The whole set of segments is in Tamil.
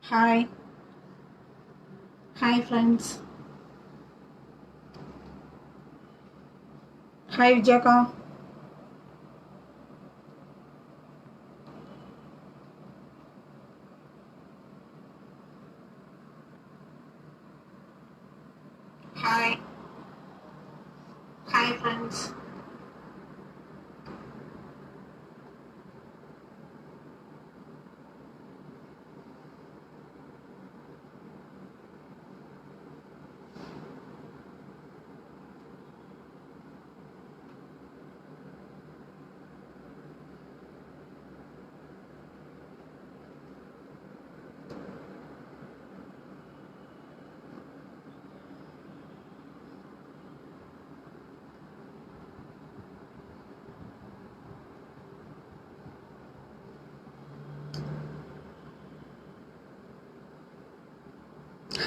Hi, hi friends. Hi Vijaka. Hi, hi friends.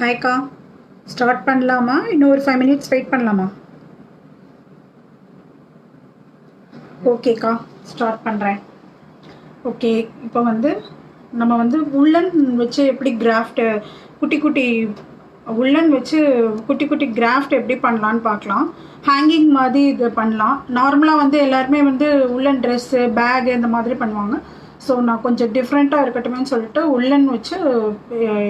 ஹாய்க்கா, ஸ்டார்ட் பண்ணலாமா? இன்னும் ஒரு 5 minutes வெயிட் பண்ணலாமா? ஓகேக்கா, ஸ்டார்ட் பண்ணுறேன். ஓகே, இப்போ நம்ம உள்ளன் வச்சு எப்படி கிராஃப்ட் குட்டி குட்டி உள்ளன் வச்சு குட்டி குட்டி கிராஃப்ட் எப்படி பண்ணலான்னு பார்க்கலாம். ஹேங்கிங் மாதிரி இது பண்ணலாம். நார்மலாக எல்லாருமே உள்ளன் ட்ரெஸ்ஸு பேக் இந்த மாதிரி பண்ணுவாங்க. ஸோ நான் கொஞ்சம் டிஃப்ரெண்ட்டாக இருக்கட்டுமேன்னு சொல்லிட்டு உள்ளன் வச்சு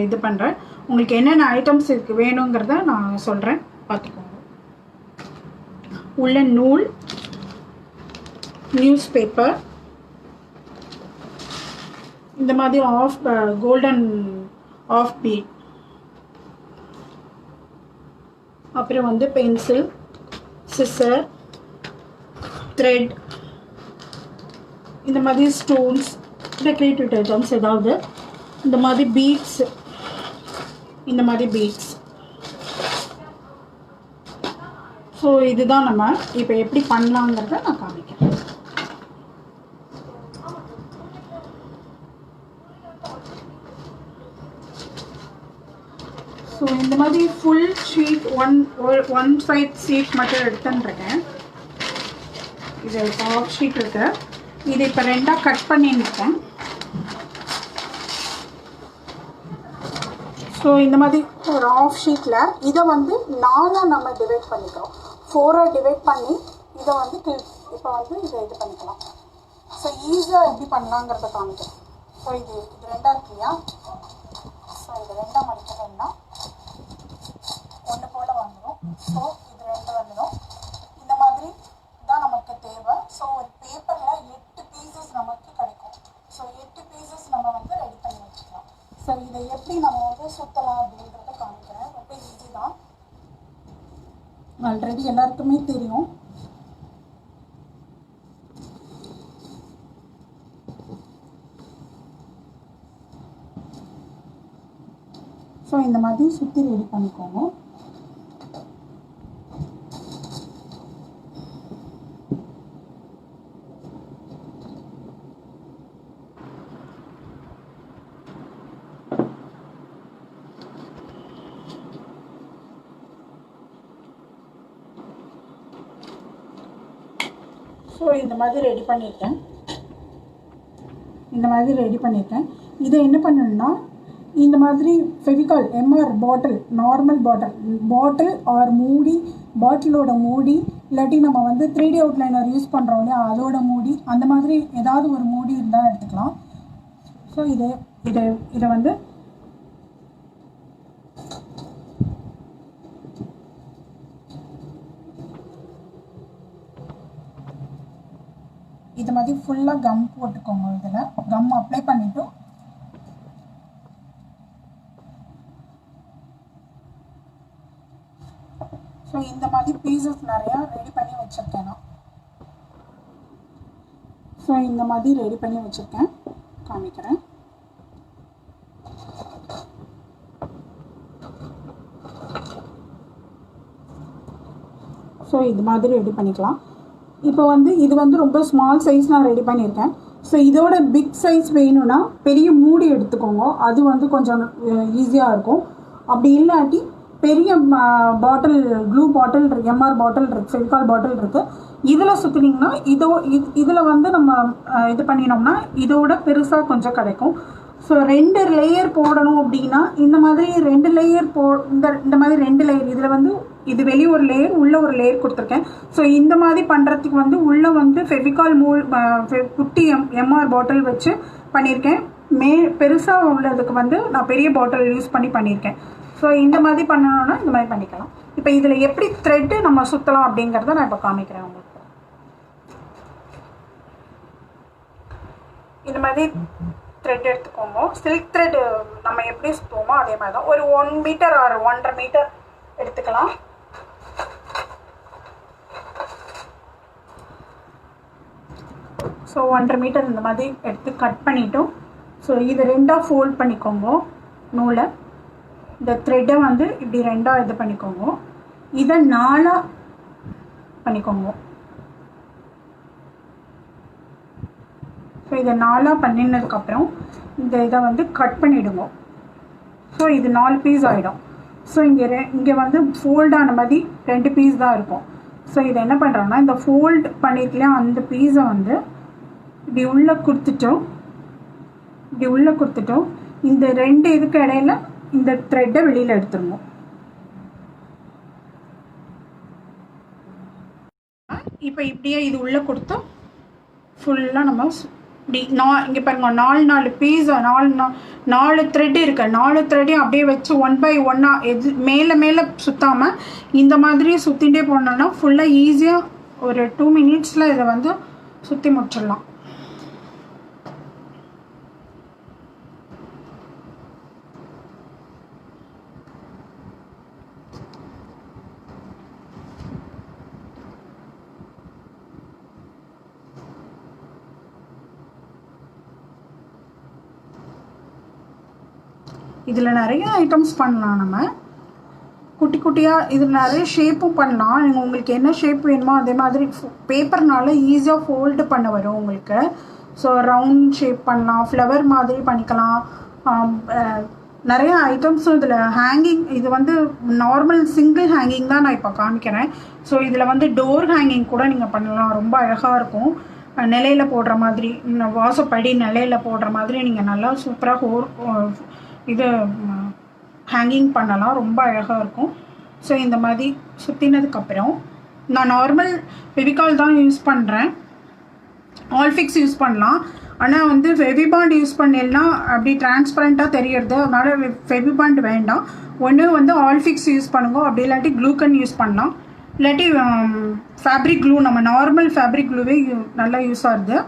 இது பண்ணுறேன். உங்களுக்கு என்னென்ன ஐட்டம்ஸ் இதுக்கு வேணுங்கிறத நான் சொல்கிறேன், பார்த்துக்கோங்க. உள்ளன் நூல், நியூஸ் பேப்பர், இந்த மாதிரி கோல்டன் ஆஃப் பீட், அப்புறம் பென்சில், சிசர், த்ரெட், இந்த மாதிரி ஸ்டோன்ஸ், டெக்கரேட்டிவ் ஐட்டம்ஸ் ஏதாவது, இந்த மாதிரி பீட்ஸ், இந்த மாதிரி பீட்ஸ். ஸோ இதுதான் நம்ம இப்போ எப்படி பண்ணலாங்கிறத நான் காமிக்கிறேன். ஸோ இந்த மாதிரி full sheet one side sheet மட்டும் எடுத்துட்டுருக்கேன். இது ஆஃப் ஷீட் இருக்கு. இதை இப்போ ரெண்டாக கட் பண்ணியிருக்கேன். ஸோ இந்த மாதிரி ஒரு ஆஃப் ஷீட்டில் இதை 4 நம்ம டிவைட் பண்ணிக்கிறோம். 4 டிவைட் பண்ணி இதை இப்போ இதை இது பண்ணிக்கலாம். ஸோ ஈஸியாக எப்படி பண்ணலாங்கிறத காமிக்கிறேன். ஸோ இது ரெண்டாக இருக்கு இல்லையா? ஸோ இது ரெண்டாக மடிக்கிறோம்னா ஒன்று போல் வந்துடும். ஸோ இது 2 வந்துடும். இந்த மாதிரி தான் நமக்கு தேவை. ஸோ ஒரு பேப்பரில் 8 பீசஸ் நமக்கு கிடைக்கும். ஸோ 8 பீசஸ் நம்ம ரெடி பண்ணி வச்சுக்கலாம். ஸோ இதை எப்படி நம்ம சுற்றலாம் அப்படின்றத காமிக்கிறேன். ரொம்ப ஈஸி தான், ஆல்ரெடி எல்லாருக்குமே தெரியும். ஸோ இந்த மாதிரி சுற்றி ரெடி பண்ணிக்கோங்க. ஸோ இந்த மாதிரி ரெடி பண்ணியிருக்கேன். இதை என்ன பண்ணணும்னா, இந்த மாதிரி ஃபெவிகால் எம்ஆர் பாட்டில், நார்மல் பாட்டில் ஆர் மூடி, பாட்டிலோட மூடி, இல்லாட்டி நம்ம 3D அவுட்லைனர் யூஸ் பண்ணுறோம் இல்லையா, அதோட மூடி, அந்த மாதிரி ஏதாவது ஒரு மூடி இருந்தால் எடுத்துக்கலாம். ஸோ இதை இது மாதிரி ஃபுல்லாக கம் போட்டுக்கோங்க. இதில் கம் அப்ளை பண்ணிவிட்டு ஸோ இந்த மாதிரி பீசஸ் நிறையா ரெடி பண்ணி வச்சுருக்கேன் நான். ஸோ இந்த மாதிரி ரெடி பண்ணி வச்சுருக்கேன், காமிக்கிறேன். ஸோ இது மாதிரி ரெடி பண்ணிக்கலாம். இப்போ இது ரொம்ப ஸ்மால் சைஸ் நான் ரெடி பண்ணியிருக்கேன். ஸோ இதோட பிக் சைஸ் வேணும்னா பெரிய மூடி எடுத்துக்கோங்க. அது கொஞ்சம் ஈஸியாக இருக்கும். அப்படி இல்லாட்டி பெரிய பாட்டில், க்ளூ பாட்டில் இருக்குது, எம்ஆர் பாட்டில் இருக்குது, ஃபெவிகால் பாட்டில் இருக்குது. இதில் சுற்றினீங்கன்னா இதில் நம்ம இது பண்ணினோம்னா இதோட பெருசாக கொஞ்சம் கிடைக்கும். ஸோ 2 லேயர் போடணும் அப்படின்னா இந்த மாதிரி 2 லேயர் இந்த மாதிரி 2 லேயர் இதில் வந்து இது வெளியே ஒரு லேயர் உள்ளே ஒரு லேயர் கொடுத்துருக்கேன். ஸோ இந்த மாதிரி பண்ணுறதுக்கு வந்து உள்ளே வந்து ஃபெவிகால் குட்டி எம்ஆர் பாட்டில் வச்சு பண்ணியிருக்கேன். பெருசாக உள்ளதுக்கு வந்து நான் பெரிய பாட்டில் யூஸ் பண்ணியிருக்கேன். ஸோ இந்த மாதிரி பண்ணணும்னா இந்த மாதிரி பண்ணிக்கலாம். இப்போ இதில் எப்படி த்ரெட்டு நம்ம சுற்றலாம் அப்படிங்கிறத நான் இப்போ காமிக்கிறேன் உங்களுக்கு. இந்த மாதிரி த்ரெட் எடுத்துக்கோங்க. சில்க் த்ரெட் நம்ம எப்படி சுற்றுவோமோ அதே மாதிரி தான். ஒரு 1 மீட்டர் ஆர் 1.5 மீட்டர் எடுத்துக்கலாம். ஸோ 1.5 மீட்டர் இந்த மாதிரி எடுத்து கட் பண்ணிட்டோம். ஸோ இதை 2ஆக ஃபோல்ட் பண்ணிக்கோங்க. நூலை இந்த த்ரெட்டை வந்து இப்படி 2ஆக இது பண்ணிக்கோங்க. இதை 4ஆக பண்ணிக்கோங்க. ஸோ இதை 4ஆக பண்ணினதுக்கப்புறம் இந்த இதை வந்து கட் பண்ணிவிடுங்க. ஸோ இது 4 பீஸ் ஆகிடும். ஸோ இங்கே வந்து ஃபோல்டான மாதிரி 2 பீஸ் தான் இருக்கும். ஸோ இதை என்ன பண்ணுறோன்னா இந்த ஃபோல்ட் பண்ணிக்கலாம் அந்த பீஸை வந்து இப்படி உள்ளே கொடுத்துட்டோம். இந்த 2 இதுக்கு இடையில இந்த த்ரெட்டை வெளியில் எடுத்துருவோம். இப்போ இப்படியே இது உள்ளே கொடுத்து ஃபுல்லாக நம்ம இப்படி இங்கே பாருங்க 4 பீஸ் 4 த்ரெட் இருக்கு. 4 த்ரெட்டையும் அப்படியே வச்சு 1 by 1 எது மேலே சுற்றாமல் இந்த மாதிரி சுற்றிகிட்டே போனோன்னா ஃபுல்லாக ஈஸியாக ஒரு 2 மினிட்ஸில் இதை வந்து சுற்றி முடிச்சிடலாம். இதில் நிறைய ஐட்டம்ஸ் பண்ணலாம். நம்ம குட்டி குட்டியாக இதில் நிறைய ஷேப்பும் பண்ணலாம். நீங்கள் உங்களுக்கு என்ன ஷேப் வேணுமோ அதே மாதிரி பேப்பர்னால ஈஸியாக ஃபோல்டு பண்ண வரும் உங்களுக்கு. ஸோ ரவுண்ட் ஷேப் பண்ணலாம், ஃப்ளவர் மாதிரி பண்ணிக்கலாம். நிறைய ஐட்டம்ஸும் இதில் ஹேங்கிங் இது வந்து நார்மல் சிங்கிள் ஹேங்கிங் தான் நான் இப்போ காமிக்கிறேன். ஸோ இதில் வந்து டோர் ஹேங்கிங் கூட நீங்கள் பண்ணலாம். ரொம்ப அழகாக இருக்கும். நிலையில் போடுற மாதிரி வாசப்படி நிலையில் போடுற மாதிரி நீங்கள் நல்லா சூப்பராக இது ஹேங்கிங் பண்ணலாம். ரொம்ப அழகாக இருக்கும். ஸோ இந்த மாதிரி சுற்றினதுக்கப்புறம் நான் நார்மல் ஃபெவிகால் தான் யூஸ் பண்ணுறேன். ஆல்ஃபிக்ஸ் யூஸ் பண்ணலாம். ஆனால் வந்து ஃபெவிபாண்ட் யூஸ் பண்ணிடனா அப்படி டிரான்ஸ்பரண்ட்டாக தெரியறது. அதனால் ஃபெவிபாண்ட் வேண்டாம். ஒன்று வந்து ஆல்ஃபிக்ஸ் யூஸ் பண்ணுங்க. அப்படி இல்லாட்டி க்ளூகன் யூஸ் பண்ணலாம். இல்லாட்டி ஃபேப்ரிக் க்ளூ நம்ம நார்மல் ஃபேப்ரிக் க்ளூவே நல்லா யூஸ் ஆகுது.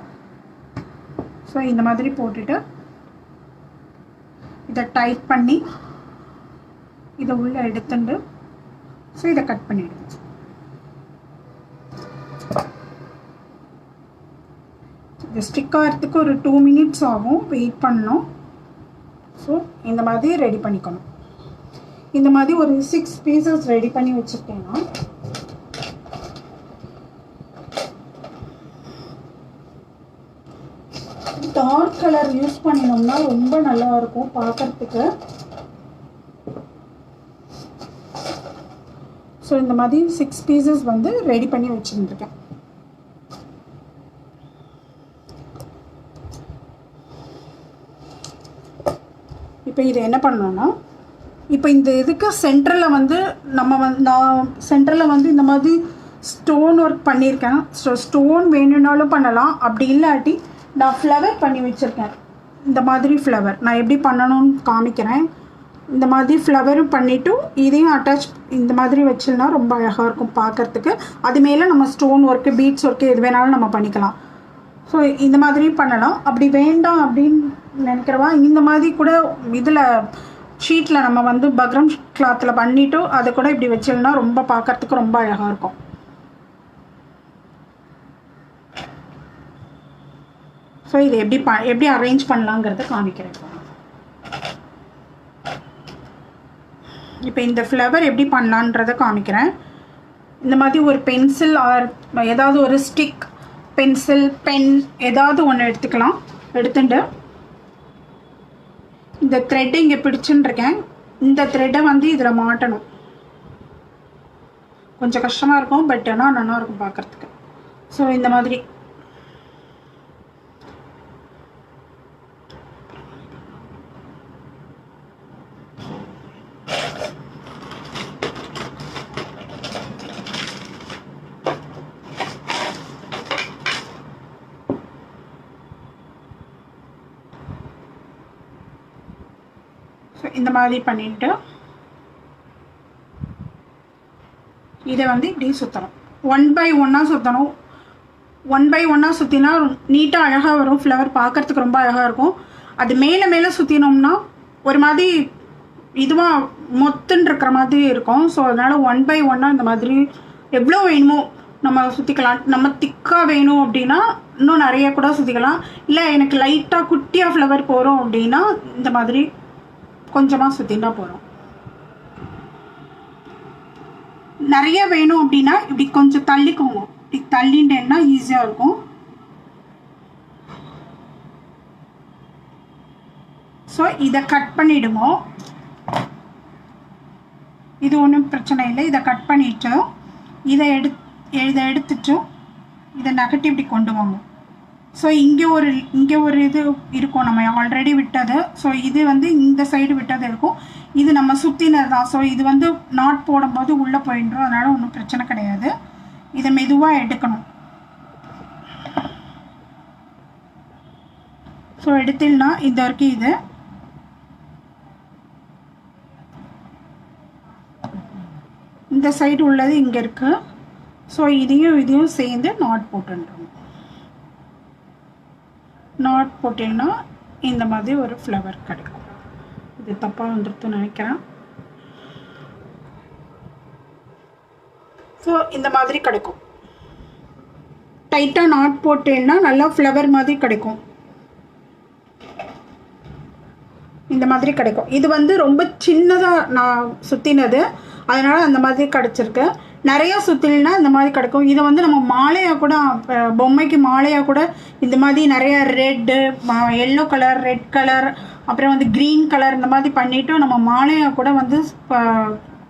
ஸோ இந்த மாதிரி போட்டுட்டு இதை டைட் பண்ணி இதை உள்ளே எடுத்துட்டு ஸோ இதை கட் பண்ணிவிடுங்க. இது ஸ்டிக் ஆகிறதுக்கு ஒரு 2 மினிட்ஸ் ஆகும். வெயிட் பண்ணணும். ஸோ இந்த மாதிரி ரெடி பண்ணிக்கணும். இந்த மாதிரி ஒரு 6 பீசஸ் ரெடி பண்ணி வச்சுருக்கேன்னா டார்க் கலர் யூஸ் பண்ணினோம்னா ரொம்ப நல்லா இருக்கும் பார்க்கறதுக்கு. ஸோ இந்த மாதிரி 6 பீசஸ் வந்து ரெடி பண்ணி வச்சுருந்துருக்கேன். இப்போ இதை என்ன பண்ணோன்னா இப்போ இந்த இதுக்கு சென்டரில் வந்து நான் சென்டரில் வந்து இந்த மாதிரி ஸ்டோன் ஒர்க் பண்ணியிருக்கேன். ஸோ ஸ்டோன் வேணும்னாலும் பண்ணலாம். அப்படி இல்லாட்டி நான் ஃப்ளவர் பண்ணி வச்சுருக்கேன். இந்த மாதிரி ஃப்ளவர் நான் எப்படி பண்ணணும்னு காமிக்கிறேன். இந்த மாதிரி ஃப்ளவரும் பண்ணிவிட்டு இதையும் அட்டாச் இந்த மாதிரி வச்சுன்னா ரொம்ப அழகாக இருக்கும் பார்க்குறதுக்கு. அது மேலே நம்ம ஸ்டோன் ஒர்க்கு பீட்ஸ் ஒர்க்கு எது வேணாலும் நம்ம பண்ணிக்கலாம். ஸோ இந்த மாதிரி பண்ணலாம். அப்படி வேண்டாம் அப்படின்னு நினைக்கிறவா இந்த மாதிரி கூட இதில் ஷீட்டில் நம்ம வந்து பக்ரம் கிளாத்தில் பண்ணிவிட்டு அதை கூட இப்படி வச்சிடனா ரொம்ப பார்க்குறதுக்கு ரொம்ப அழகாக இருக்கும். ஸோ இதை எப்படி அரேஞ்ச் பண்ணலாங்கிறத காமிக்கிறேன். இப்போ இந்த ஃப்ளவர் எப்படி பண்ணலான்றதை காமிக்கிறேன். இந்த மாதிரி ஒரு பென்சில் ஆர் ஏதாவது ஒரு ஸ்டிக் பென்சில் பென் ஏதாவது ஒன்று எடுத்துக்கலாம். எடுத்துட்டு இந்த த்ரெட்டை இங்கே பிடிச்சுட்டுருக்கேன். இந்த த்ரெட்டை வந்து இதில் மாட்டணும். கொஞ்சம் கஷ்டமாக இருக்கும், பட் ஆனால் நல்லா இருக்கும் பார்க்குறதுக்கு. ஸோ இந்த மாதிரி ஸோ இந்த மாதிரி பண்ணிட்டு இதை வந்து இப்படி சுற்றணும். 1 by 1 சுற்றணும். 1 by 1 சுற்றினா நீட்டாக அழகாக வரும். ஃப்ளவர் பார்க்குறதுக்கு ரொம்ப அழகாக இருக்கும். அது மேலே மேலே சுற்றினோம்னா ஒரு மாதிரி இதுவாக மொத்துன்னு இருக்கிற மாதிரி இருக்கும். ஸோ அதனால் 1 by 1 இந்த மாதிரி எவ்வளோ வேணுமோ நம்ம சுற்றிக்கலாம். நம்ம திக்காக வேணும் அப்படின்னா இன்னும் நிறைய கூட சுற்றிக்கலாம். இல்லை எனக்கு லைட்டாக குட்டியாக ஃப்ளவர் போகிறோம் அப்படின்னா இந்த மாதிரி கொஞ்சமாக சுற்றினா போகிறோம். நிறைய வேணும் அப்படின்னா இப்படி கொஞ்சம் தள்ளிக்கோங்க. இப்படி தள்ளிட்டேன்னா ஈஸியாக இருக்கும். ஸோ இதை கட் பண்ணிவிடுவோம். இது ஒன்றும் பிரச்சனை இல்லை. இதை கட் பண்ணிவிட்டு இதை எடுத்துட்டு இதை நகட்டி இப்படி கொண்டு வாங்க. ஸோ இங்கே ஒரு இது இருக்கும் நம்ம ஆல்ரெடி விட்டது. ஸோ இது வந்து இந்த சைடு விட்டது இருக்கும். இது நம்ம சுற்றினது தான். ஸோ இது வந்து நாட் போடும்போது உள்ளே போயிடுறோம். அதனால் ஒன்றும் பிரச்சனை கிடையாது. இதை மெதுவாக எடுக்கணும். ஸோ எடுத்துன்னா இந்த வரைக்கும் இது இந்த சைடு உள்ளது இங்கே இருக்குது. ஸோ இதையும் சேர்ந்து நாட் போட்டுன்றோம். நாட் போட்டிங்கன்னா இந்த மாதிரி ஒரு ஃப்ளவர் கிடைக்கும். இது தப்பாக வந்துடுதுன்னு நினைக்கிறேன். ஸோ இந்த மாதிரி கிடைக்கும். டைட்டாக நாட் போட்டேன்னா நல்லா ஃப்ளவர் மாதிரி கிடைக்கும். இந்த மாதிரி கிடைக்கும். இது வந்து ரொம்ப சின்னதாக நான் சுற்றினது, அதனால் அந்த மாதிரி கிடச்சிருக்கு. நிறையா சுற்றினா இந்த மாதிரி கிடைக்கும். இதை வந்து நம்ம மாலையாக கூட பொம்மைக்கு மாலையாக கூட இந்த மாதிரி நிறைய red, yellow colour, red colour, அப்புறம் வந்து க்ரீன் கலர் இந்த மாதிரி பண்ணிவிட்டு நம்ம மாலையாக கூட வந்து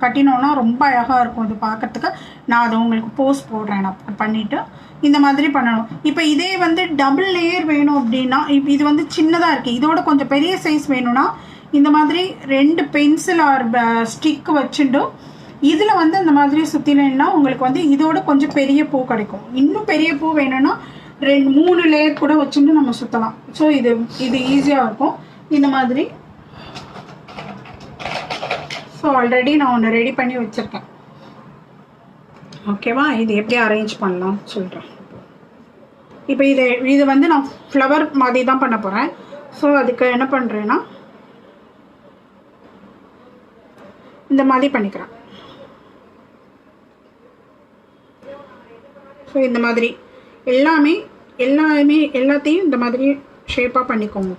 கட்டினோன்னா ரொம்ப அழகாக இருக்கும் இது பார்க்குறதுக்கு. நான் அதை உங்களுக்கு போஸ்ட் போடுறேன். நான் பண்ணிவிட்டு இந்த மாதிரி பண்ணணும். இப்போ இதே வந்து டபுள் லேயர் வேணும் அப்படின்னா இது வந்து சின்னதாக இருக்குது. இதோட கொஞ்சம் பெரிய சைஸ் வேணும்னா இந்த மாதிரி 2 பென்சில் ஆர் ஸ்டிக் வச்சுட்டு இதில் வந்து இந்த மாதிரி சுற்றினேன்னா உங்களுக்கு வந்து இதோட கொஞ்சம் பெரிய பூ கிடைக்கும். இன்னும் பெரிய பூ வேணும்னா 2-3 லேயர் கூட வச்சுட்டு நம்ம சுற்றலாம். ஸோ இது ஈஸியாக இருக்கும் இந்த மாதிரி. ஸோ ஆல்ரெடி நான் ஒன்று ரெடி பண்ணி வச்சுருக்கேன். ஓகேவா? இது எப்படி அரேஞ்ச் பண்ணலாம் சொல்கிறேன். இப்போ இது வந்து நான் ஃப்ளவர் மாதிரி தான் பண்ண போகிறேன். ஸோ அதுக்கு என்ன பண்ணுறேன்னா இந்த மாதிரி பண்ணிக்கிறேன். ஸோ இந்த மாதிரி எல்லாத்தையும் இந்த மாதிரி ஷேப்பாக பண்ணிக்கோங்க.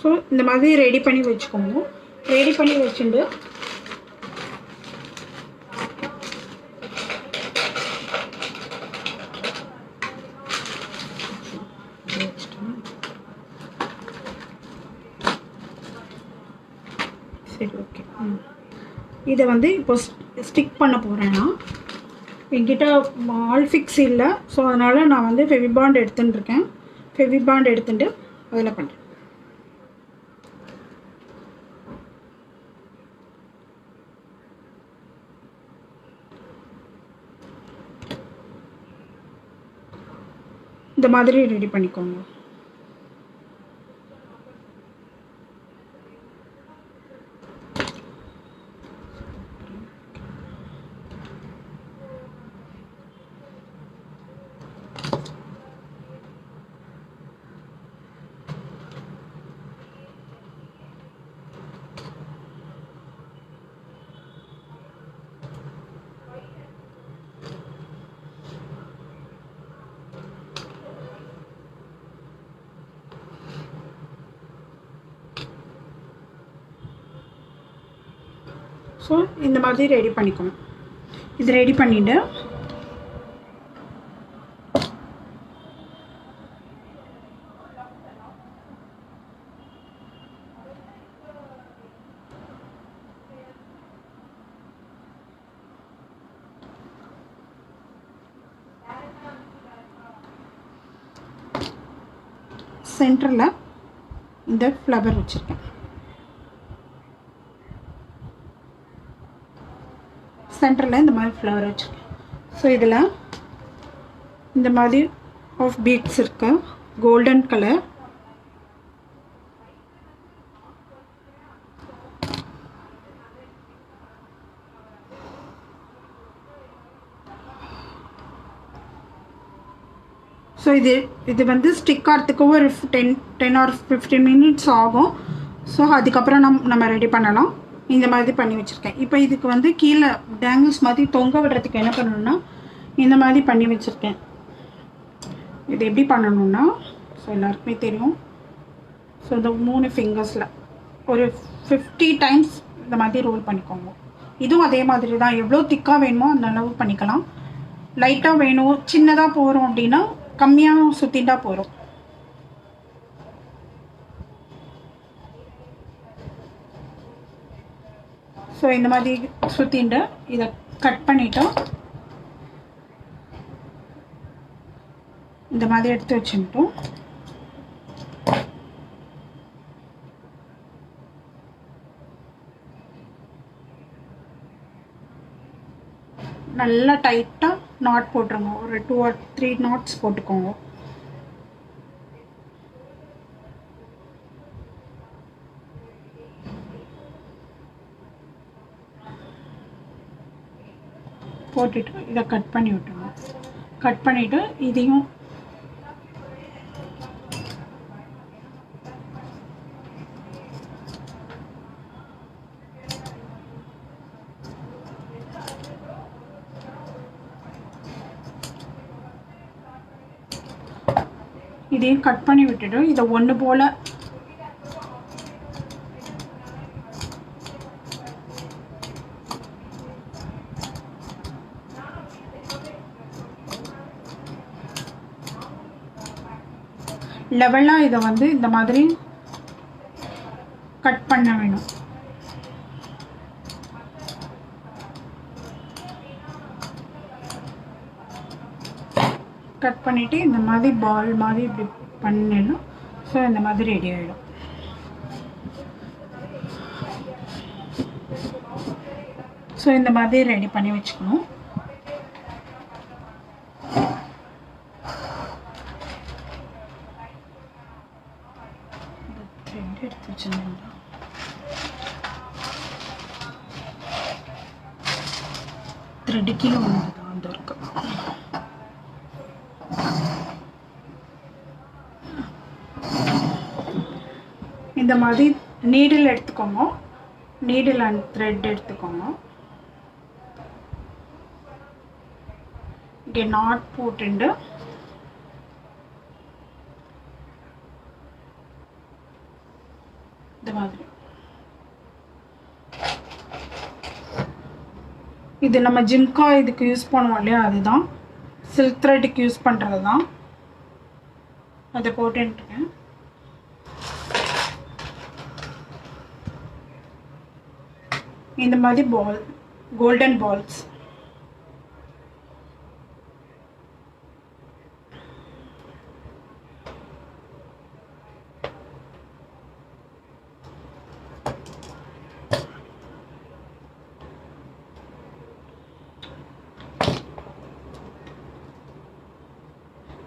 ஸோ இந்த மாதிரி ரெடி பண்ணி வச்சுக்கோங்க. ரெடி பண்ணி வச்சுட்டு சரி ஓகே. இதை வந்து இப்போ ஸ்டிக் பண்ண போகிறேன்னா என்கிட்ட ஆல் ஃபிக்ஸ் இல்லை. ஸோ அதனால் நான் வந்து ஃபெவிபாண்ட் எடுத்துட்டுருக்கேன். ஃபெவிபாண்ட் எடுத்துட்டு அதில் பண்ணுறேன். இந்த மாதிரி ரெடி பண்ணிக்கோங்க. ஸோ இந்த மாதிரி ரெடி பண்ணிக்கணும். இது ரெடி பண்ணிவிட்டு சென்டரில் இந்த ஃப்ளவர் வச்சுருக்கேன். சென்டரில் இந்த மாதிரி ஃப்ளவர் வச்சுருக்கேன். ஸோ இதில் இந்த மாதிரி ஆஃப் பீட்ஸ் இருக்கு, கோல்டன் கலர். ஸோ இது வந்து ஸ்டிக் ஆகிறதுக்கு ஒரு 10 or 15 minutes ஆகும். ஸோ அதுக்கப்புறம் நம்ம ரெடி பண்ணலாம். இந்த மாதிரி பண்ணி வச்சுருக்கேன். இப்போ இதுக்கு வந்து கீழே டேங்கிள்ஸ் மாதிரி தொங்க விடுறதுக்கு என்ன பண்ணணும்னா இந்த மாதிரி பண்ணி வச்சுருக்கேன். இது எப்படி பண்ணணும்னா, ஸோ எல்லாருக்குமே தெரியும். ஸோ இந்த 3 ஃபிங்கர்ஸில் ஒரு 50 times இந்த மாதிரி ரோல் பண்ணிக்கோங்க. இதுவும் அதே மாதிரி தான், எவ்வளோ திக்காக வேணுமோ அந்த அளவு பண்ணிக்கலாம். லைட்டாக வேணும், சின்னதாக போகிறோம் அப்படின்னா கம்மியாக சுற்றிட்டா போகிறோம். ஸோ இந்த மாதிரி சுற்றிட்டு இதை கட் பண்ணிட்டோம். இந்த மாதிரி எடுத்து வச்சுட்டோம். நல்லா டைட்டாக நாட் போட்டுருங்க. ஒரு 2 or 3 knots போட்டுக்கோங்க. போட்டுட்டு இதை கட் பண்ணி விட்டுருங்க. கட் பண்ணிவிட்டு இதையும் கட் பண்ணி விட்டுட்டு இதை ஒன்று போல் லெவலாக இதை வந்து இந்த மாதிரி கட் பண்ண வேணும். கட் பண்ணிவிட்டு இந்த மாதிரி பால் மாதிரி இப்படி பண்ணிடணும். ஸோ இந்த மாதிரி ரெடி ஆகிடும். ஸோ இந்த மாதிரி ரெடி பண்ணி வச்சுக்கணும். த்ரெட் எடுத்து வச்சுருந்தா த்ரெட்டு கீழே ஒன்று தான் அந்த இருக்கு. இந்த மாதிரி நீடில் எடுத்துக்கோங்க. நீடில் அண்ட் த்ரெட் எடுத்துக்கோங்க. இங்கே நாட் போட்டுண்டு இந்த மாதிரி இது நம்ம ஜிம்கா இதுக்கு யூஸ் பண்ணுவோம் இல்லையா, அதுதான் சில்க் த்ரெட்டுக்கு யூஸ் பண்ணுறது தான். அதை போட்டுருக்கேன். இந்த மாதிரி பால், கோல்டன் பால்ஸ்.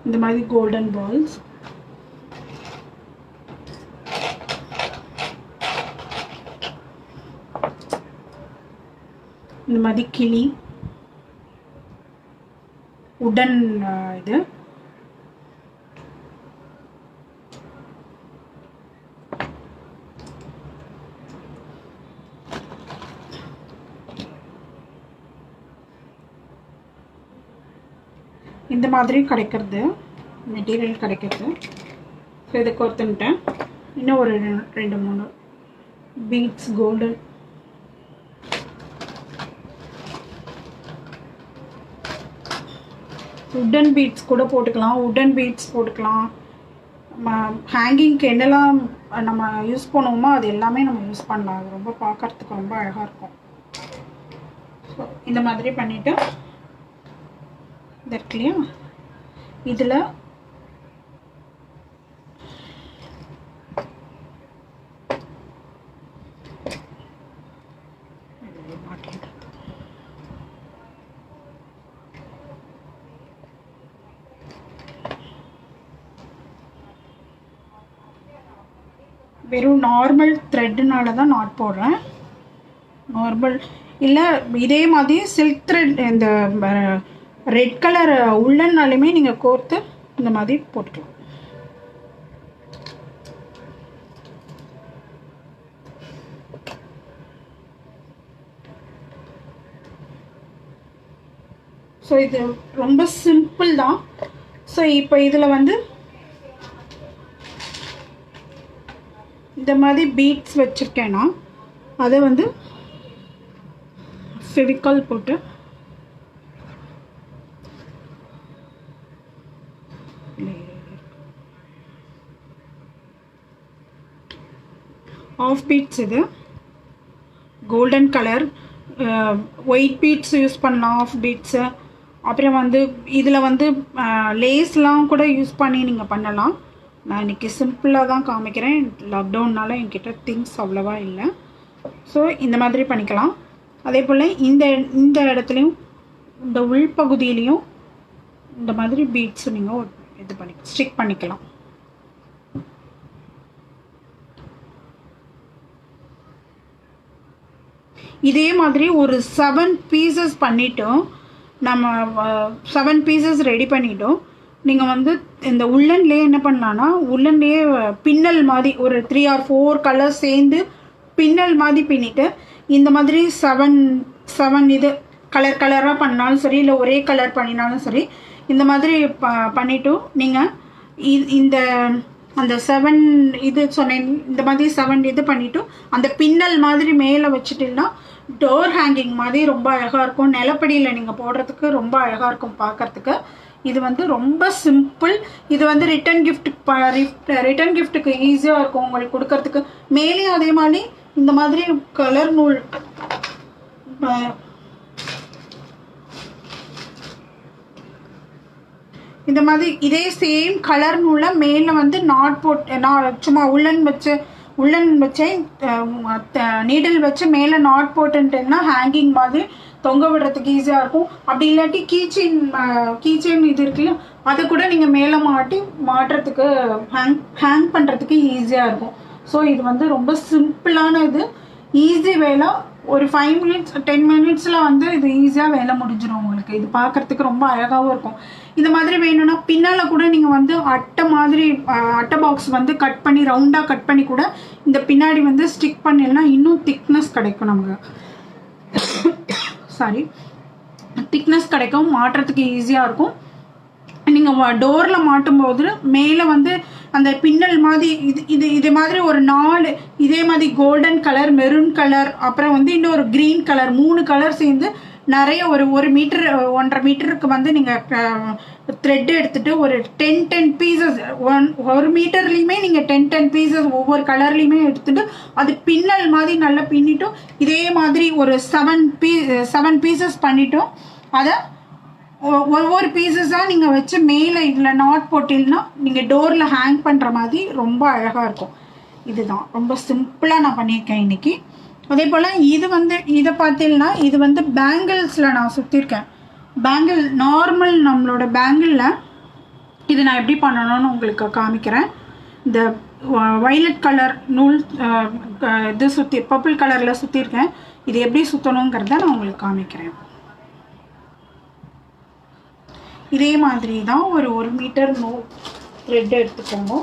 இந்த மாதிரி கோல்டன் பால்ஸ். இந்த மாதிரி கிளி, உடன் இது இந்த மாதிரி கிடைக்கிறது, மெட்டீரியல் கிடைக்கிறது. ஸோ இதை கோர்த்துன்ட்டேன். இன்னும் ஒரு 2-3 பீட்ஸ் கோல்டன். உட்டன் பீட்ஸ் கூட போட்டுக்கலாம், உட்டன் பீட்ஸ் போட்டுக்கலாம். நம்ம ஹேங்கிங்க்கு என்னெல்லாம் நம்ம யூஸ் பண்ணுவோமோ அது எல்லாமே நம்ம யூஸ் பண்ணலாம். அது ரொம்ப பார்க்கறதுக்கு ரொம்ப அழகாக இருக்கும். ஸோ இந்த மாதிரி பண்ணிவிட்டு இது இருக்கு இல்லையா, இதில் வெறும் நார்மல் த்ரெட்னால தான் நாட் போடுறேன். நார்மல் இல்லை இதே மாதிரி சில்க் த்ரெட் இந்த ரெட் கலர் உள்ளன்னாலுமே நீங்கள் கோர்த்து இந்த மாதிரி போட்டுக்கலாம். ஸோ இது ரொம்ப சிம்பிள் தான். ஸோ இப்போ இதில் வந்து இந்த மாதிரி பீட்ஸ் வச்சுருக்கேன்னா அதை வந்து ஃபெவிகால் போட்டு ஆஃப் பீட்ஸ், இது golden colour white beads use பண்ணலாம், ஆஃப் பீட்ஸு. அப்புறம் வந்து இதில் வந்து லேஸ்லாம் கூட யூஸ் பண்ணி நீங்கள் பண்ணலாம். நான் இன்றைக்கி சிம்பிளாக தான் காமிக்கிறேன், லாக்டவுன்னால் என்கிட்ட திங்ஸ் அவ்வளோவா இல்லை. ஸோ இந்த மாதிரி பண்ணிக்கலாம். அதே போல் இந்த இடத்துலையும் இந்த உள்பகுதியிலையும் இந்த மாதிரி பீட்ஸ் நீங்கள் இது பண்ணி ஸ்டிக் பண்ணிக்கலாம். இதே மாதிரி ஒரு 7 பீசஸ் பண்ணிட்டோம். நம்ம 7 பீசஸ் ரெடி பண்ணிட்டோம். நீங்கள் வந்து இந்த உள்ளன்லேயே என்ன பண்ணலான்னா, உள்ளன்லேயே பின்னல் மாதிரி ஒரு 3 or 4 கலர்ஸ் சேர்ந்து பின்னல் மாதிரி பின்னிட்டு இந்த மாதிரி 7 இது கலராக பண்ணாலும் சரி, இல்லை ஒரே கலர் பண்ணினாலும் சரி, இந்த மாதிரி பண்ணிவிட்டு நீங்கள் இந்த அந்த 7 இது சொன்னேன், இந்த மாதிரி 7 இது பண்ணிவிட்டு அந்த பின்னல் மாதிரி மேலே வச்சுட்டிங்கன்னா டோர் ஹேங்கிங் மாதிரி ரொம்ப அழகாக இருக்கும். நிலப்படியில் நீங்கள் போடுறதுக்கு ரொம்ப அழகாக இருக்கும் பார்க்குறதுக்கு. இது வந்து ரொம்ப சிம்பிள். இது வந்து ரிட்டன் கிஃப்ட்டுக்கு ஈஸியாக இருக்கும் உங்களுக்கு கொடுக்கறதுக்கு. மேலே அதே மாதிரி இந்த மாதிரி கலர் நூல் இந்த மாதிரி இதே சேம் கலர் நூலை மேலே வந்து நாட் போட்டு நான் சும்மா உள்ளன் வச்சே நீடில் வச்சு மேலே நாட் போட்டுட்டேன்னா ஹேங்கிங் மாதிரி தொங்க விடுறதுக்கு ஈஸியாக இருக்கும். அப்படி இல்லாட்டி கீச்செயின் இது இருக்குல்ல, அதை கூட நீங்கள் மேலே மாட்டுறதுக்கு ஹேங் பண்ணுறதுக்கு ஈஸியாக இருக்கும். ஸோ இது வந்து ரொம்ப சிம்பிளான இது, ஈஸி வேலை. ஒரு 5 minutes 10 minutesல வந்து இது ஈஸியாக வேலை முடிஞ்சிடும் உங்களுக்கு. இது பார்க்குறதுக்கு ரொம்ப அழகாகவும் இருக்கும். இந்த மாதிரி வேணும்னா பின்னால் கூட நீங்கள் வந்து அட்டை பாக்ஸ் வந்து கட் பண்ணி ரவுண்டாக கட் பண்ணி கூட இந்த பின்னாடி வந்து ஸ்டிக் பண்ணிடலாம். இன்னும் திக்னஸ் கிடைக்கும் நமக்கு. திக்னஸ் கிடைக்கும், மாட்டுறதுக்கு ஈஸியாக இருக்கும். நீங்கள் டோரில் மாட்டும்போது மேலே வந்து அந்த பின்னல் மாதிரி இது மாதிரி ஒரு 4 இதே மாதிரி கோல்டன் கலர், மெரூன் கலர், அப்புறம் வந்து இன்னொரு க்ரீன் கலர், 3 கலர் சேர்ந்து நிறைய ஒரு 1 மீட்டர் 1.5 மீட்டருக்கு வந்து நீங்கள் த்ரெட் எடுத்துகிட்டு ஒரு 10 பீசஸ் 1 மீட்டர்லேயுமே நீங்கள் 10 பீசஸ் ஒவ்வொரு கலர்லேயுமே எடுத்துகிட்டு அது பின்னல் மாதிரி நல்லா பின்னிட்டோம். இதே மாதிரி ஒரு 7 பீசஸ் பண்ணிட்டோம். அதை ஒவ்வொரு பீசஸாக நீங்கள் வச்சு மேலே இதில் நாட் போட்டிங்கன்னா நீங்கள் டோரில் ஹேங் பண்ணுற மாதிரி ரொம்ப அழகாக இருக்கும். இதுதான் ரொம்ப சிம்பிளாக நான் பண்ணியிருக்கேன் இன்றைக்கி. அதே போல் இது வந்து இதை பார்த்தீங்கன்னா இது வந்து பேங்கிள்ஸில் நான் சுற்றிருக்கேன். நார்மல் நம்மளோட பேங்கிளில் இது நான் எப்படி பண்ணணும்னு உங்களுக்கு காமிக்கிறேன். இந்த வயலட் கலர் நூல் இது பர்பிள் கலரில் சுற்றிருக்கேன். இது எப்படி சுற்றணுங்கிறத நான் உங்களுக்கு காமிக்கிறேன். இதே மாதிரி தான் ஒரு 1 மீட்டர் த்ரெட் எடுத்துக்கோங்க.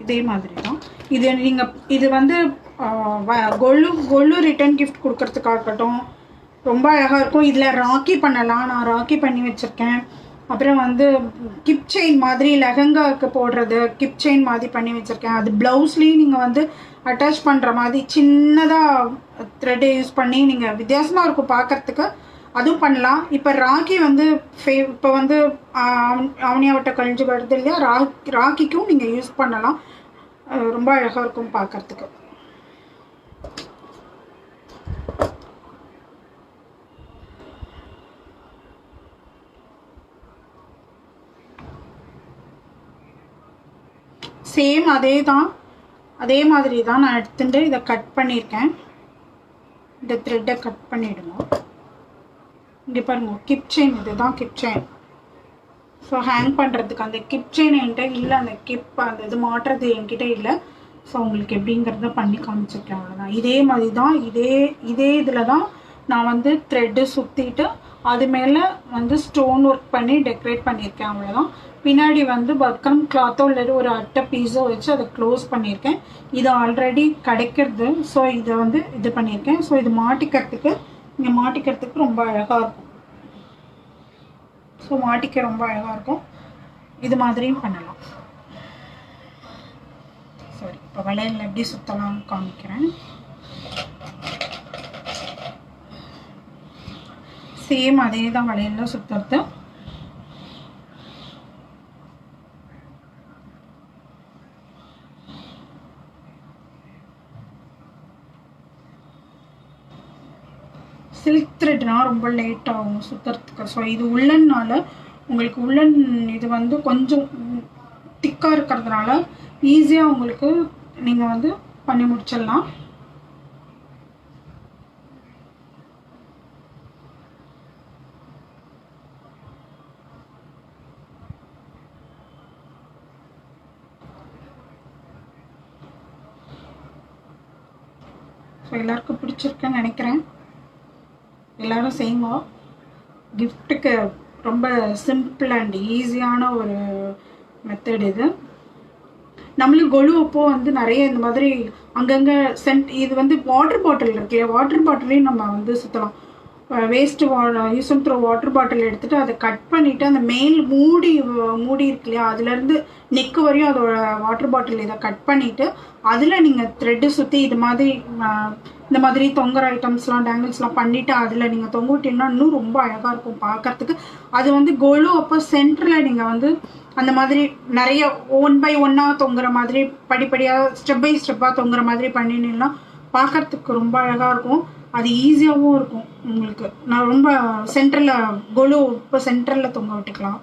இதே மாதிரி தான் இது வந்து கொல்லு ரிட்டன் கிஃப்ட் கொடுக்கறதுக்காகட்டும் ரொம்ப அழகாக இருக்கும். இதில் ராக்கி பண்ணலாம். நான் ராக்கி பண்ணி வச்சுருக்கேன். அப்புறம் வந்து கிப் செயின் மாதிரி லெஹங்காவுக்கு போடுறது கிப் செயின் மாதிரி பண்ணி வச்சுருக்கேன். அது ப்ளவுஸ்லேயும் நீங்கள் வந்து அட்டாச் பண்ணுற மாதிரி சின்னதாக த்ரெட்டை யூஸ் பண்ணி நீங்கள் வித்தியாசமாக இருக்கும் பார்க்குறதுக்கு, அதுவும் பண்ணலாம். இப்போ ராக்கி வந்து இப்போ வந்து அவனியாவட்ட கழிஞ்சு வருது இல்லையா, ராக்கிக்கும் நீங்கள் யூஸ் பண்ணலாம். ரொம்ப அழகாக இருக்கும் பார்க்குறதுக்கு. சேம் அதே மாதிரி தான் நான் எடுத்துட்டு இதை கட் பண்ணியிருக்கேன். இந்த த்ரெட்டை கட் பண்ணிவிடுங்க. இங்கே பாருங்க, கிப் செயின், இதுதான் கிப் செயின். ஸோ ஹேங் பண்ணுறதுக்கு அந்த கிப் செயின் என்கிட்ட இல்லை, அந்த கிப் அந்த இது மாட்டுறது என்கிட்ட இல்லை. ஸோ உங்களுக்கு எப்படிங்கிறத பண்ணி காமிச்சிருக்கேன், அவ்வளோதான். இதே மாதிரி தான், இதே இதில் தான் நான் வந்து த்ரெட்டு சுற்றிட்டு அது மேலே வந்து ஸ்டோன் ஒர்க் பண்ணி டெக்கரேட் பண்ணியிருக்கேன், அவ்வளோதான். பின்னாடி வந்து பக்கம் கிளாத்தோ இல்லை ஒரு அட்டை பீஸோ வச்சு அதை க்ளோஸ் பண்ணியிருக்கேன். இது ஆல்ரெடி கிடைக்கிறது. ஸோ இதை வந்து இது பண்ணியிருக்கேன். ஸோ இது மாட்டிக்கிறதுக்கு, இங்கே மாட்டிக்கிறதுக்கு ரொம்ப அழகாக இருக்கும். ஸோ மாட்டிக்க ரொம்ப அழகாக இருக்கும். இது மாதிரியும் பண்ணலாம். சரி, இப்போ வளையல் எப்படி சுற்றலாம்னு காமிக்கிறேன். சேம் அதே தான் வளையலில் சுற்றுறது. சில்க் த்ரெட்னா ரொம்ப லேட் ஆகும் சுற்றுறதுக்கு. ஸோ இது உள்ளன்னால உங்களுக்கு உள்ளன் இது வந்து கொஞ்சம் திக்காக இருக்கிறதுனால ஈஸியாக உங்களுக்கு நீங்கள் வந்து பண்ணி முடிச்சிடலாம். ஸோ எல்லாருக்கும் பிடிச்சிருக்குன்னு நினைக்கிறேன். எல்லோரும் செய்யுங்க. கிஃப்ட்டுக்கு ரொம்ப சிம்பிள் அண்ட் ஈஸியான ஒரு மெத்தட் இது. நம்மளும் கொலு அப்போ வந்து நிறைய இந்த மாதிரி அங்கங்கே இது வந்து வாட்டர் பாட்டில் இருக்கு இல்லையா, வாட்டர் பாட்டிலையும் நம்ம வந்து சுற்றலாம். Waste use and throw water bottle எடுத்துகிட்டு அதை கட் பண்ணிவிட்டு அந்த மேல் மூடி இருக்கு இல்லையா, அதுலேருந்து நெக்கு வரையும் அதோட வாட்டர் பாட்டில் இதை கட் பண்ணிவிட்டு அதில் நீங்கள் த்ரெட்டு சுற்றி இந்த மாதிரி தொங்குற ஐட்டம்ஸ்லாம் டேங்கிள்ஸ்லாம் பண்ணிவிட்டு அதில் நீங்கள் தொங்க விட்டீங்கன்னா இன்னும் ரொம்ப அழகாக இருக்கும் பார்க்குறதுக்கு. அது வந்து கொலு அப்போ சென்டரில் நீங்கள் வந்து அந்த மாதிரி நிறைய 1 by 1 தொங்குற மாதிரி படிப்படியாக ஸ்டெப் பை ஸ்டெப்பாக தொங்குற மாதிரி பண்ணினீங்கன்னா பார்க்குறதுக்கு ரொம்ப அழகாக இருக்கும். அது ஈஸியாகவும் இருக்கும் உங்களுக்கு. நான் ரொம்ப சென்டரில் கொலு இப்போ சென்டரில் தொங்க விட்டுக்கலாம்.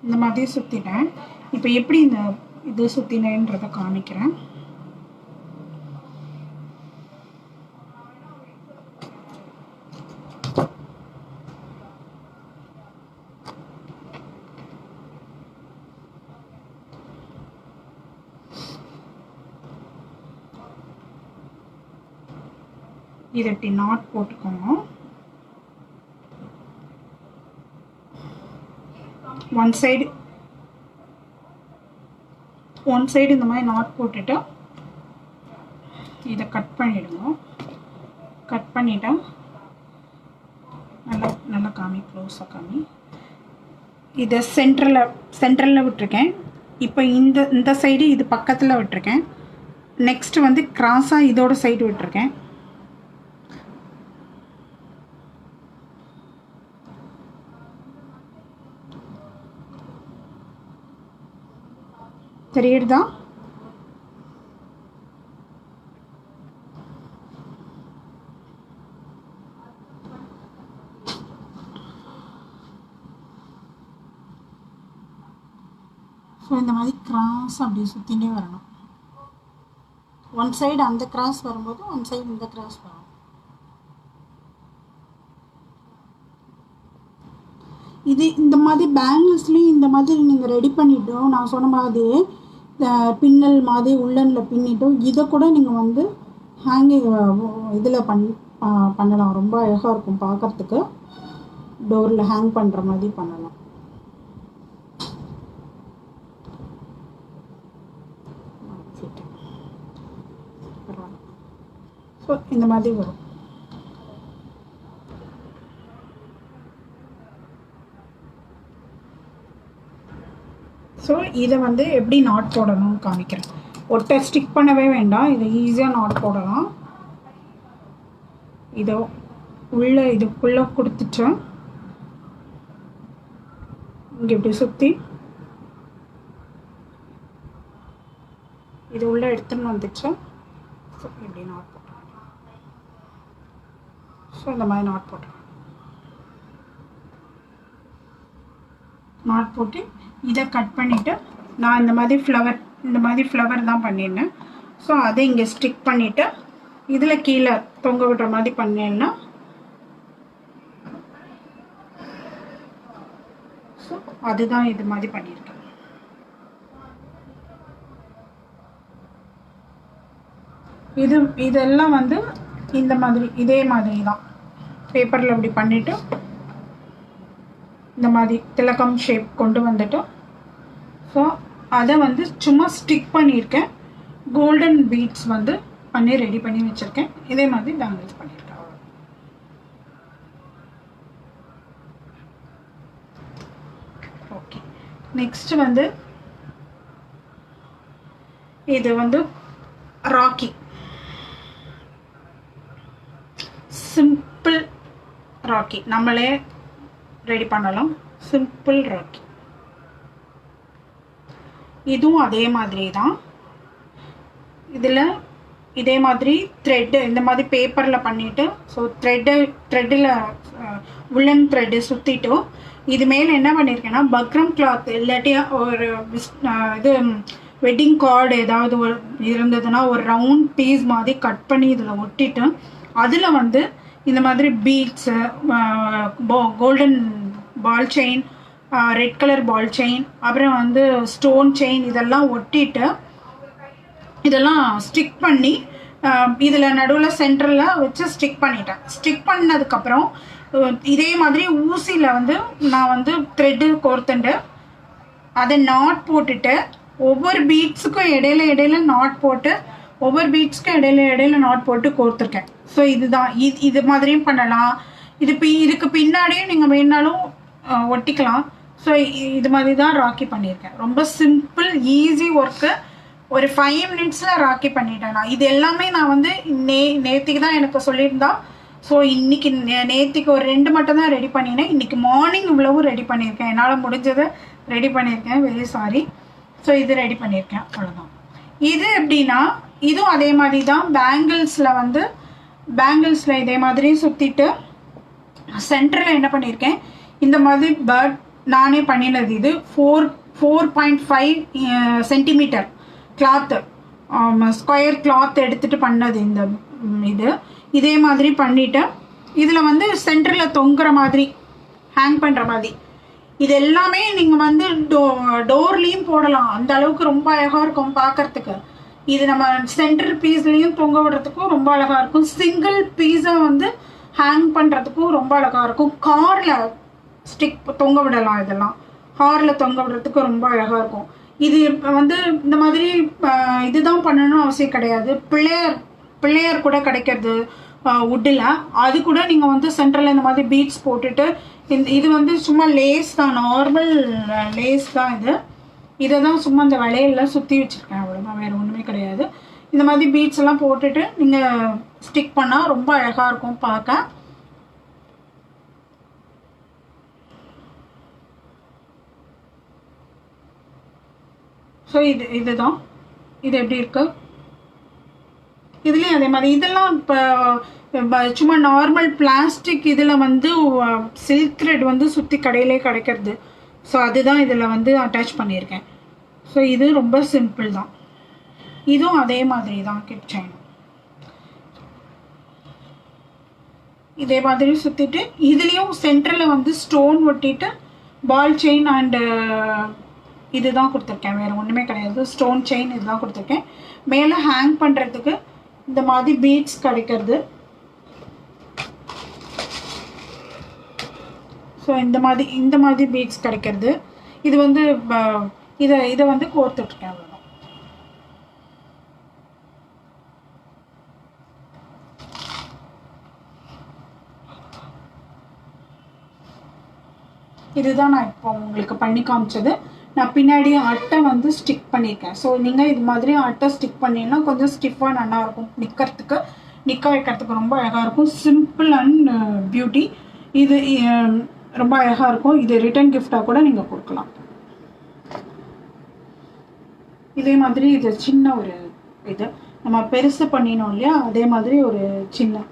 இந்த மாதிரி சுற்றிட்டேன். இப்போ எப்படி இந்த இது சுற்றினேன்றதை காமிக்கிறேன். இதை இப்படி நாட் போட்டுக்கோங்க. ஒன் சைடு இந்த மாதிரி நாட் போட்டுட்டு இதை கட் பண்ணிவிடுங்க. கட் பண்ணிவிட்டா நல்லா காமி, க்ளோஸாக காமி. இதை சென்ட்ரலில் விட்டுருக்கேன். இப்போ இந்த சைடு இது பக்கத்தில் விட்டுருக்கேன். நெக்ஸ்ட்டு வந்து கிராஸாக இதோட சைடு விட்டுருக்கேன். தெரியுதா? ஸோ இந்த மாதிரி கிராஸ் அப்படி சுற்றினே வரணும். ஒன் சைடு அந்த கிராஸ் வரும்போது ஒன் சைடு இந்த கிராஸ் வரும். இது இந்த மாதிரி பேங்கிள்ஸ்லேயும் இந்த மாதிரி நீங்கள் ரெடி பண்ணிட்டோம். நான் சொன்ன மாதிரி பின்னல் மாதிரி உள்ளனில் பின்னிட்டோம். இதை கூட நீங்கள் வந்து ஹேங்கிங் இதில் பண்ணலாம். ரொம்ப அழகாக இருக்கும் பார்க்குறதுக்கு. டோரில் ஹேங் பண்ணுற மாதிரி பண்ணலாம். ஸோ இந்த மாதிரி வரும். ஸோ இதை வந்து எப்படி நாட் போடணும்னு காமிக்கிறேன். ஒட்டை ஸ்டிக் பண்ணவே வேண்டாம். இதை ஈஸியாக நாட் போடலாம். இதோ இதுக்குள்ளே கொடுத்துட்டு இங்கே இப்படி சுற்றி இது உள்ளே எடுத்துன்னு வந்துச்சு. ஸோ இப்படி நாட் போட்டுருவேன். ஸோ இந்த மாதிரி நாட் போட்டுருவேன். நாட் போட்டு இதை கட் பண்ணிவிட்டு நான் இந்த மாதிரி ஃப்ளவர் தான் பண்ணியிருந்தேன். ஸோ அதை இங்கே ஸ்டிக் பண்ணிவிட்டு இதில் கீழே தொங்க விடுற மாதிரி பண்ணேன்னா ஸோ அதுதான் இது மாதிரி பண்ணியிருக்கேன். இதெல்லாம் வந்து இந்த மாதிரி இதே மாதிரி தான் பேப்பரில் இப்படி பண்ணிவிட்டு இந்த மாதிரி திலகம் ஷேப் கொண்டு வந்துட்டு ஸோ அதை வந்து சும்மா ஸ்டிக் பண்ணியிருக்கேன். கோல்டன் பீட்ஸ் வந்து பண்ணி ரெடி பண்ணி வச்சுருக்கேன். இதே மாதிரி பேங்கிள்ஸ் பண்ணியிருக்கேன். ஓகே, நெக்ஸ்ட் வந்து இது வந்து ராக்கி, சிம்பிள் ராக்கி நம்மளே ரெடி பண்ணலாம். சிம்பிள் ராக்கி இதுவும் அதே மாதிரி தான். இதில் இதே மாதிரி த்ரெட்டு இந்த மாதிரி பேப்பரில் பண்ணிவிட்டு ஸோ த்ரெட்டில் உல்லன் த்ரெட்டு சுற்றிட்டு இது மேலே என்ன பண்ணியிருக்கேன்னா பக்ரம் கிளாத் இல்லாட்டி ஒரு இது வெட்டிங் கார்டு ஏதாவது ஒரு இருந்ததுன்னா ஒரு ரவுண்ட் பீஸ் மாதிரி கட் பண்ணி இதில் ஒட்டிட்டு அதில் வந்து இந்த மாதிரி beads, golden ball chain, red colour ball chain, அப்புறம் வந்து ஸ்டோன் செயின் இதெல்லாம் ஒட்டிட்டு இதெல்லாம் ஸ்டிக் பண்ணி இதில் நடுவில் சென்டரில் வச்சு ஸ்டிக் பண்ணிட்டேன். ஸ்டிக் பண்ணதுக்கப்புறம் இதே மாதிரி ஊசியில் வந்து நான் வந்து த்ரெட்டு கோர்த்துண்டு அதை நாட் போட்டுட்டு ஒவ்வொரு பீட்ஸுக்கும் இடையில நாட் போட்டு ஒவ்வொரு பீட்ஸ்க்கும் இடையில நாட் போட்டு கோர்த்துருக்கேன். ஸோ இதுதான் இது மாதிரியும் பண்ணலாம். இதுக்கு பின்னாடியும் நீங்கள் வேணாலும் ஒட்டிக்கலாம். ஸோ இது மாதிரி தான் ராக்கி பண்ணியிருக்கேன். ரொம்ப சிம்பிள் ஈஸி ஒர்க்கு. ஒரு 5 மினிட்ஸில் ராக்கி பண்ணிட்டேன். நான் இது எல்லாமே நான் வந்து நேற்றுக்கு தான் எனக்கு சொல்லியிருந்தா. ஸோ இன்றைக்கி நேற்றுக்கு ஒரு 2 மட்டும் தான் ரெடி பண்ணினேன். இன்றைக்கி மார்னிங் இவ்வளவும் ரெடி பண்ணியிருக்கேன். என்னால் முடிஞ்சதை ரெடி பண்ணியிருக்கேன். Very sorry. ஸோ இது ரெடி பண்ணியிருக்கேன், அவ்வளோதான். இது எப்படின்னா இதுவும் அதே மாதிரி தான். பேங்கிள்ஸில் இதே மாதிரி சுற்றிட்டு சென்டரில் என்ன பண்ணியிருக்கேன் இந்த மாதிரி பேர்ட் நானே பண்ணினது. இது 4.5 சென்டிமீட்டர் கிளாத்து, ஸ்கொயர் கிளாத் எடுத்துகிட்டு பண்ணது. இதே மாதிரி பண்ணிவிட்டு இதில் வந்து சென்டரில் தொங்குற மாதிரி ஹேங் பண்ணுற மாதிரி இது எல்லாமே நீங்கள் வந்து டோர்லேயும் போடலாம். அந்த அளவுக்கு ரொம்ப அழகாக இருக்கும் பார்க்குறதுக்கு. இது நம்ம சென்டர் பீஸ்லேயும் தொங்க விடுறதுக்கும் ரொம்ப அழகாக இருக்கும். சிங்கிள் பீஸாக வந்து ஹேங் பண்ணுறதுக்கும் ரொம்ப அழகாக இருக்கும். காரில் தொங்க விடலாம். இதெல்லாம் காரில் தொங்க விடுறதுக்கு ரொம்ப அழகாக இருக்கும். இது வந்து இந்த மாதிரி இதுதான் பண்ணணும்னு அவசியம் கிடையாது. பிள்ளையார் கூட கிடைக்கிறது வுட்டில், அது கூட நீங்கள் வந்து சென்டரில் இந்த மாதிரி பீட்ஸ் போட்டுட்டு இது வந்து சும்மா லேஸ் தான், நார்மல் லேஸ் தான். இதை தான் சும்மா இந்த வளையல்லாம் சுற்றி வச்சுருக்கேன், அவ்வளோதான், வேறு ஒன்றுமே கிடையாது. இந்த மாதிரி பீட்ஸ் எல்லாம் போட்டுட்டு நீங்கள் ஸ்டிக் பண்ணால் ரொம்ப அழகாக இருக்கும் பார்க்க. ஸோ இதுதான். இது எப்படி இருக்கு? இதுலேயும் அதே மாதிரி. இதெல்லாம் இப்போ சும்மா நார்மல் பிளாஸ்டிக் இதில் வந்து சில்க் த்ரெட் வந்து சுற்றி கடையிலே கிடைக்கிறது. ஸோ அதுதான் இதில் வந்து அட்டாச் பண்ணியிருக்கேன். ஸோ இது ரொம்ப சிம்பிள் தான். இதுவும் அதே மாதிரி தான். கிட் செயின் இதே மாதிரி சுற்றிட்டு இதுலேயும் சென்டரில் வந்து ஸ்டோன் ஒட்டிட்டு பால் செயின் அண்டு இதுதான் கொடுத்துருக்கேன், வேறு ஒன்றுமே கிடையாது. ஸ்டோன் செயின் இதுதான் கொடுத்துருக்கேன். மேலே ஹேங் பண்ணுறதுக்கு இந்த மாதிரி பீட்ஸ் கிடைக்கிறது. ஸோ இந்த மாதிரி பீட்ஸ் கிடைக்கிறது. இது வந்து இதை வந்து கோர்த்துட்ருக்கேன், அவ்வளோதான். இதுதான் நான் இப்போ உங்களுக்கு பண்ணி காமிச்சது. நான் பின்னாடி அட்டை வந்து ஸ்டிக் பண்ணியிருக்கேன். ஸோ நீங்கள் இது மாதிரி அட்டை ஸ்டிக் பண்ணிங்கன்னா கொஞ்சம் ஸ்டிஃபாக நல்லாயிருக்கும். நிற்க வைக்கிறதுக்கு ரொம்ப அழகாக இருக்கும். Simple and beauty. இது ரொம்ப அழகாக இருக்கும். இது ரிட்டர்ன் கிஃப்டாக கூட நீங்கள் கொடுக்கலாம். இதே மாதிரி இது சின்ன ஒரு இது நம்ம பெருசு பண்ணினோம் இல்லையா, அதே மாதிரி ஒரு சின்ன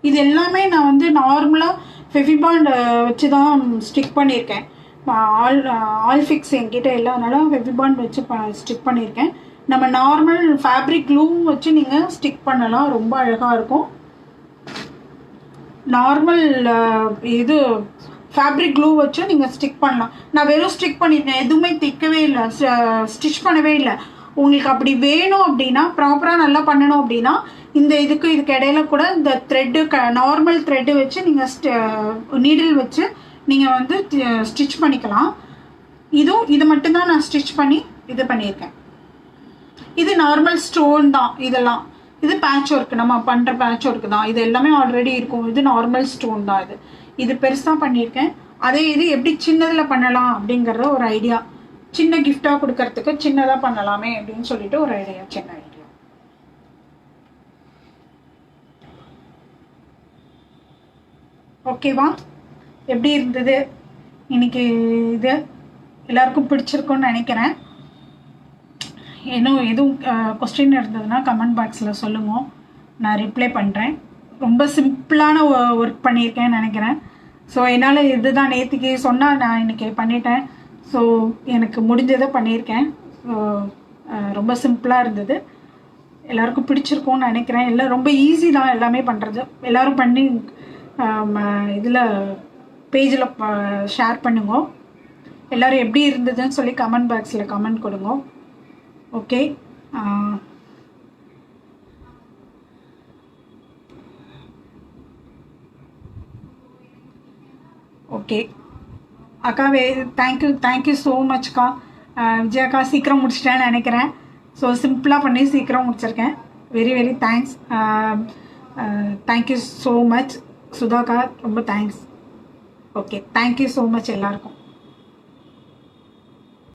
இது எல்லாமே நான் வந்து நார்மலாக ஃபெவிபாண்ட் வச்சு தான் ஸ்டிக் பண்ணியிருக்கேன். ஆல் ஃபிக்ஸ் என்கிட்ட இல்லாதனால ஃபெவிபாண்ட் வச்சு ஸ்டிக் பண்ணியிருக்கேன். நம்ம நார்மல் ஃபேப்ரிக் க்ளூவும் வச்சு நீங்கள் ஸ்டிக் பண்ணலாம், ரொம்ப அழகாக இருக்கும். நார்மல் இது ஃபேப்ரிக் க்ளூ வச்சு நீங்கள் ஸ்டிக் பண்ணலாம். நான் வெறும் ஸ்டிக் பண்ணியிருக்கேன், எதுவுமே தைக்கவே இல்லை, ஸ்டிச் பண்ணவே இல்லை. உங்களுக்கு அப்படி வேணும் அப்படின்னா, ப்ராப்பராக நல்லா பண்ணணும் அப்படின்னா, இந்த இதுக்கு இடையில கூட இந்த த்ரெட்டு நார்மல் த்ரெட்டு வச்சு நீங்கள் நீடில் வச்சு நீங்கள் வந்து ஸ்டிச் பண்ணிக்கலாம். இது மட்டும்தான் நான் ஸ்டிச் பண்ணி இது பண்ணியிருக்கேன். இது நார்மல் ஸ்டோன் தான் இதெல்லாம். இது பேட்ச் ஒர்க், நம்ம பண்ணுற பேட்ச் ஒர்க் தான். இது எல்லாமே ஆல்ரெடி இருக்கும். இது நார்மல் ஸ்டோன் தான். இது பெருசாக பண்ணியிருக்கேன். அதே இது எப்படி சின்னதில் பண்ணலாம் அப்படிங்கிற ஒரு ஐடியா, சின்ன கிஃப்டாக கொடுக்கறதுக்கு சின்னதாக பண்ணலாமே அப்படின்னு சொல்லிட்டு ஒரு ஐடியா, சின்ன ஐடியா. ஓகேவா? எப்படி இருந்தது இன்னைக்கு? இது எல்லாருக்கும் பிடிச்சிருக்குன்னு நினைக்கிறேன். இன்னும் எதுவும் கொஸ்டின் இருந்ததுன்னா கமெண்ட் பாக்ஸில் சொல்லுங்க, நான் ரிப்ளை பண்ணுறேன். ரொம்ப சிம்பிளான ஒர்க் பண்ணியிருக்கேன்னு நினைக்கிறேன். ஸோ என்னால் இதுதான் நேற்றுக்கு சொன்னால் நான் இன்றைக்கி பண்ணிட்டேன். ஸோ எனக்கு முடிஞ்சதை பண்ணியிருக்கேன். ஸோ ரொம்ப சிம்பிளாக இருந்தது, எல்லாருக்கும் பிடிச்சிருக்கும்னு நினைக்கிறேன். எல்லாம் ரொம்ப ஈஸி தான் எல்லாமே பண்ணுறது. எல்லோரும் பண்ணி இதில் பேஜில் ஷேர் பண்ணுங்க. எல்லோரும் எப்படி இருந்ததுன்னு சொல்லி கமெண்ட் பாக்ஸில் கமெண்ட் கொடுங்க. ஓகே, ஓகே அக்கா, தேங்க்யூ ஸோ மச்க்கா. விஜயாக்கா சீக்கிரம் முடிச்சிட்டேன்னு நினைக்கிறேன். ஸோ சிம்பிளாக பண்ணி சீக்கிரம் முடிச்சிருக்கேன். Very thanks. Thank you so much சுதாக்கா, ரொம்ப thanks. Okay, thank you so much எல்லாருக்கும்.